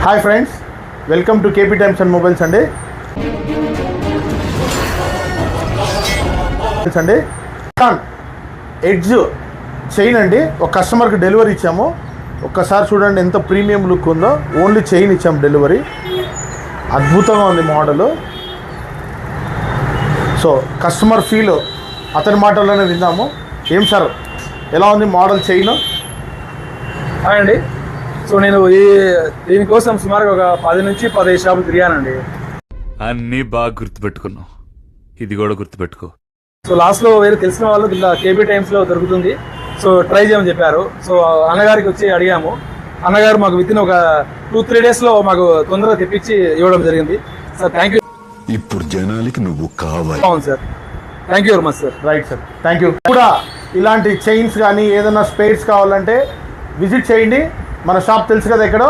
Hi friends, welcome to KP times and mobiles అండి. Edge chain అండి, ఒక కస్టమర్కి డెలివరీ ఇచ్చాము. ఒక్కసారి చూడండి ఎంత ప్రీమియం లుక్ ఉందో. ఓన్లీ చైన్ ఇచ్చాము డెలివరీ. అద్భుతంగా ఉంది మోడలు. సో కస్టమర్ ఫీల్ అతని మాటల్లోనే విందాము. ఏం సార్, ఎలా ఉంది మోడల్ చైన్? హాయ్ అండి. సో నేను దీనికోసం సుమారుగా ఒక 10 నుంచి 15 షాపులు తిరిగానండి. అన్నీ బాగా గుర్తుపెట్టుకున్నావు, ఇది కూడా గుర్తుపెట్టుకో. సో లాస్ట్లో వేరే తెలిసిన వాళ్ళు ఇలా కేబీ టైమ్స్లో దొరుకుతుంది, సో ట్రై చేయమని చెప్పారు. సో అన్నగారికి వచ్చి అడిగాము. అన్నగారు మాకు విత్ ఇన్ ఒక 2-3 డేస్లో మాకు తొందరగా తెప్పించి ఇవ్వడం జరిగింది. Sir thank you. ఇప్పుడు జనాలకి నువ్వు కావాలి. అవును sir, thank you very much sir. Right sir, thank you. కూడా ఇలాంటి చైన్స్ కానీ ఏదైనా స్పేర్స్ కావాలంటే విజిట్ చేయండి. మన షాప్ తెలుసు కదా ఎక్కడో.